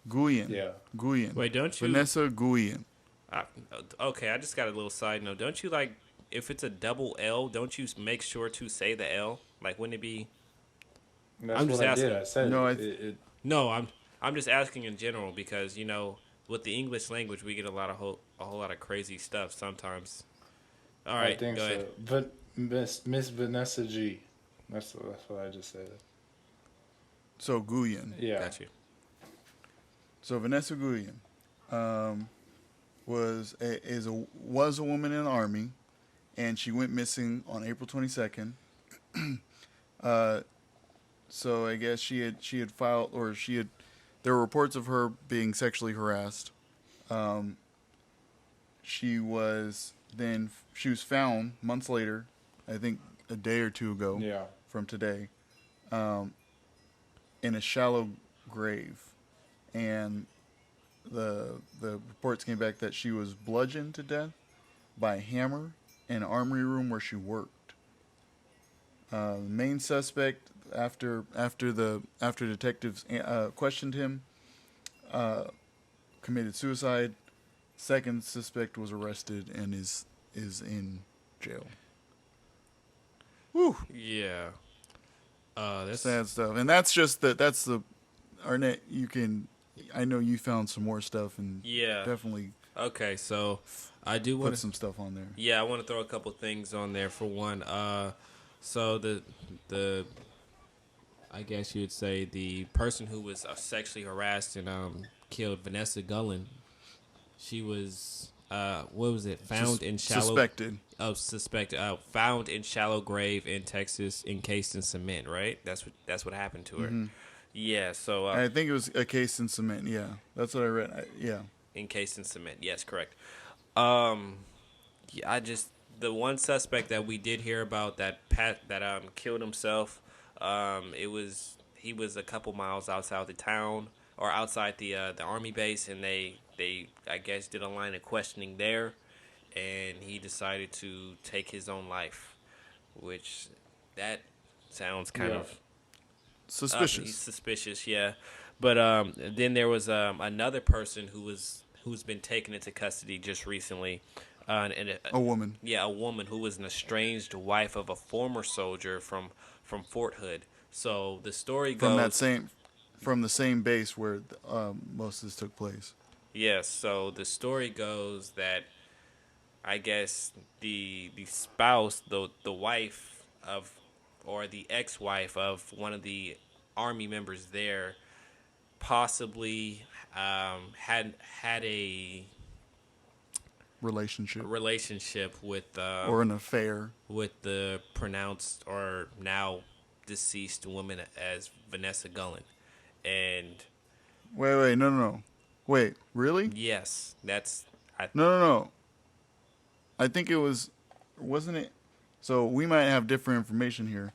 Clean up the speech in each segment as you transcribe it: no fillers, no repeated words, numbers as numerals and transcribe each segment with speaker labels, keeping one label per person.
Speaker 1: Guillen.
Speaker 2: Yeah.
Speaker 1: Guillen.
Speaker 3: Wait, don't you?
Speaker 1: Vanessa Guillen.
Speaker 3: I, okay, I just got a little side note. Don't you like if it's a double L? Don't you make sure to say the L? Like, wouldn't it be?
Speaker 2: And
Speaker 3: I'm
Speaker 2: that's
Speaker 3: just
Speaker 2: what I did.
Speaker 3: asking.
Speaker 2: I said
Speaker 1: No,
Speaker 3: No, I'm just asking in general because with the English language we get a whole lot of crazy stuff sometimes. All
Speaker 2: I
Speaker 3: right,
Speaker 2: think
Speaker 3: go ahead.
Speaker 2: so. But Miss Vanessa G. That's what I just said.
Speaker 1: so Guillen.
Speaker 2: Yeah.
Speaker 3: Got you.
Speaker 1: So Vanessa Guillen was a woman in the army, and she went missing on April 22nd. uh, so I guess she had filed, or she had, there were reports of her being sexually harassed. Um, she was found months later, I think a day or two ago
Speaker 2: Yeah.
Speaker 1: from today, um, in a shallow grave, and the reports came back that she was bludgeoned to death by a hammer in an armory room where she worked. The main suspect, after detectives questioned him, uh, committed suicide. Second suspect was arrested and is in jail. Whew,
Speaker 3: Yeah. That's
Speaker 1: sad stuff. And that's the Arnett. I know you found some more stuff and
Speaker 3: yeah.
Speaker 1: definitely
Speaker 3: Okay, so I do want
Speaker 1: put
Speaker 3: to.
Speaker 1: some stuff on there.
Speaker 3: Yeah, I want to throw a couple things on there. For one, so the I guess you would say the person who was sexually harassed and killed Vanessa Guillen. She was what was it? Found in shallow
Speaker 1: Suspected.
Speaker 3: suspected found in shallow grave in Texas, encased in cement. Right. That's what happened to her.
Speaker 1: Hmm.
Speaker 3: Yeah. So
Speaker 1: I think it was a case in cement. Yeah, that's what I read. Yeah.
Speaker 3: encased in cement. Yes, correct. Um, yeah, I just the one suspect that we did hear about that killed himself. He was a couple miles outside the town or outside the army base, and they I guess did a line of questioning there, and he decided to take his own life, which that sounds kind
Speaker 2: Yeah.
Speaker 3: of he's
Speaker 1: Suspicious.
Speaker 3: suspicious, yeah. But then there was another person who's been taken into custody just recently,
Speaker 1: A woman
Speaker 3: yeah, a woman who was an estranged wife of a former soldier from Fort Hood. So the story
Speaker 1: from that
Speaker 3: goes,
Speaker 1: same from the same base where most of this took place.
Speaker 3: yes. So the story goes that I guess the spouse, the wife of, or the ex-wife of one of the army members there, possibly had
Speaker 1: Relationship
Speaker 3: relationship
Speaker 1: or an affair.
Speaker 3: with the pronounced or now deceased woman as Vanessa Guillen, and
Speaker 1: Wait, no. Wait, really?
Speaker 3: yes, that's I
Speaker 1: No. I think it wasn't it? So we might have different information here.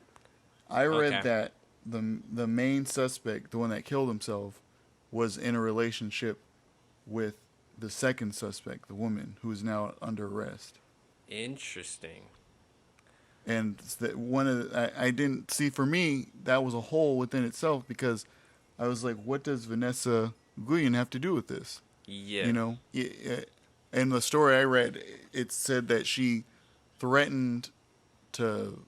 Speaker 1: I read
Speaker 3: okay.
Speaker 1: that the main suspect, the one that killed himself, was in a relationship with the second suspect, the woman who is now under arrest.
Speaker 3: Interesting.
Speaker 1: And that one of I didn't see, for me that was a hole within itself, because I was like, what does Vanessa Guillen have to do with this?
Speaker 3: Yeah.
Speaker 1: You know, in the story I read, it said that she threatened to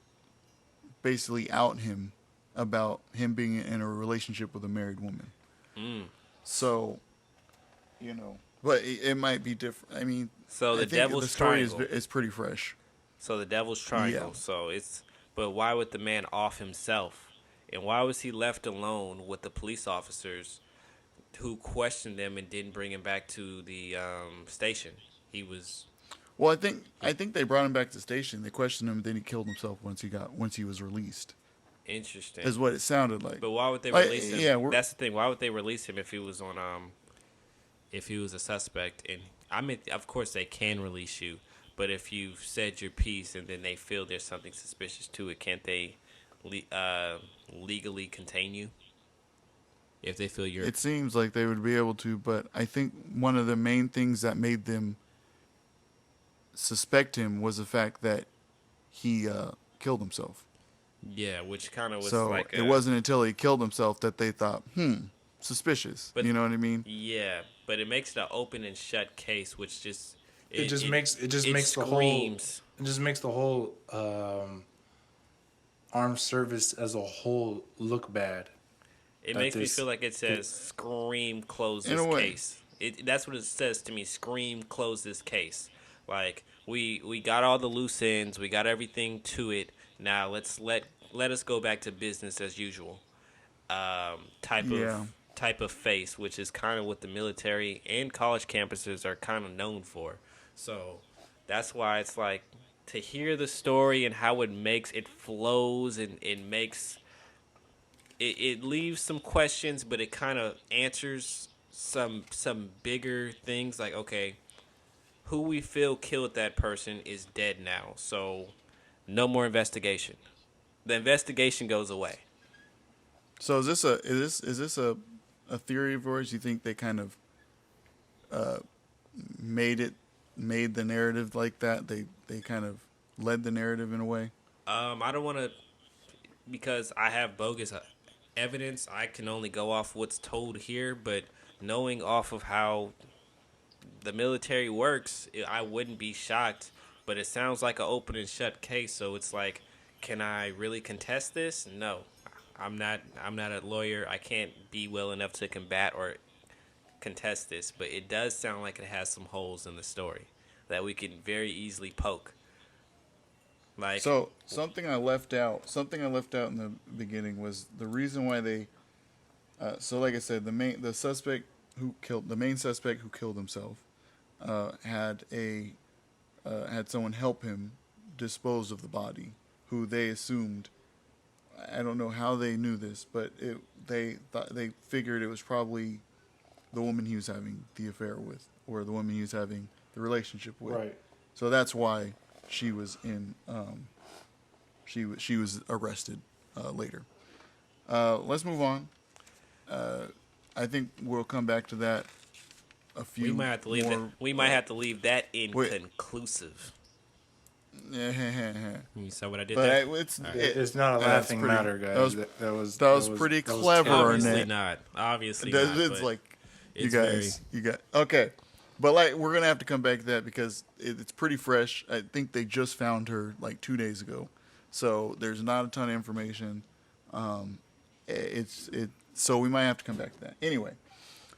Speaker 1: basically out him about him being in a relationship with a married woman.
Speaker 3: Mm.
Speaker 1: So, but it might be different. I mean,
Speaker 3: So
Speaker 1: I
Speaker 3: the
Speaker 1: think the
Speaker 3: devil's
Speaker 1: story
Speaker 3: triangle.
Speaker 1: is pretty fresh.
Speaker 3: So the devil's triangle.
Speaker 1: Yeah.
Speaker 3: So it's but why would the man off himself? And why was he left alone with the police officers who questioned him and didn't bring him back to the station? He was
Speaker 1: Well, I think they brought him back to the station. They questioned him, then he killed himself once he was released.
Speaker 3: interesting.
Speaker 1: Is what it sounded like.
Speaker 3: But why would they
Speaker 1: Like,
Speaker 3: release him?
Speaker 1: yeah,
Speaker 3: That's the thing. Why would they release him if he was on if he was a suspect? And I mean, of course they can release you, but if you've said your piece and then they feel there's something suspicious to it, can't they legally contain you if they feel you're
Speaker 1: it seems like they would be able to, but I think one of the main things that made them suspect him was the fact that he killed himself.
Speaker 3: yeah, which kind of was
Speaker 1: So
Speaker 3: like
Speaker 1: it wasn't until he killed himself that they thought, suspicious.
Speaker 3: But
Speaker 1: You know what I mean?
Speaker 3: yeah, but it makes it an open and shut case, which just
Speaker 2: It just makes
Speaker 3: screams.
Speaker 2: the whole armed service as a whole look bad.
Speaker 3: It
Speaker 2: That
Speaker 3: makes me
Speaker 2: this
Speaker 3: feel like it says "Scream, close
Speaker 1: In
Speaker 3: this
Speaker 1: a way.
Speaker 3: case." That's what it says to me. Scream, close this case. Like we got all the loose ends, we got everything to it. Now let us go back to business as usual. Type
Speaker 1: Yeah.
Speaker 3: of face, which is kind of what the military and college campuses are kind of known for. So that's why it's like to hear the story and how it flows and it makes it leaves some questions, but it kind of answers some bigger things like okay, who we feel killed that person is dead now, so no more investigation. The investigation goes away.
Speaker 1: So is this a theory of yours? You think they kind of made it made the narrative like that? They kind of led the narrative in a way.
Speaker 3: I don't want to because I have bogus evidence. I can only go off what's told here, but knowing off of how the military works, I wouldn't be shocked. But it sounds like an open and shut case, so it's like, can I really contest this? No, I'm not. I'm not a lawyer. I can't be well enough to combat or contest this. But it does sound like it has some holes in the story that we can very easily poke. Like,
Speaker 1: So something I left out in the beginning was the reason why they. So like I said, the main suspect who killed himself, had had someone help him dispose of the body, who they assumed. I don't know how they knew this, but they figured it was probably the woman he was having the affair with, or the woman he was having the relationship with.
Speaker 2: right.
Speaker 1: So that's why she was in. She was arrested later. Let's move on. I think we'll come back to that. A few.
Speaker 3: we might have to leave
Speaker 1: more,
Speaker 3: that. We might have to leave that
Speaker 1: wait.
Speaker 3: inconclusive.
Speaker 1: Yeah,
Speaker 3: You saw what I did
Speaker 1: but
Speaker 3: there?
Speaker 2: It's not a
Speaker 1: that's
Speaker 2: laughing
Speaker 1: pretty-
Speaker 2: matter, guys. That was
Speaker 1: pretty
Speaker 2: that was
Speaker 1: clever,
Speaker 2: terrible.
Speaker 3: Obviously
Speaker 1: Arnett.
Speaker 3: not. Obviously
Speaker 1: It's
Speaker 3: not. but
Speaker 1: like you
Speaker 3: it's
Speaker 1: guys, you got okay, but like we're gonna have to come back to that because it's pretty fresh. I think they just found her like 2 days ago, so there's not a ton of information. So we might have to come back to that anyway.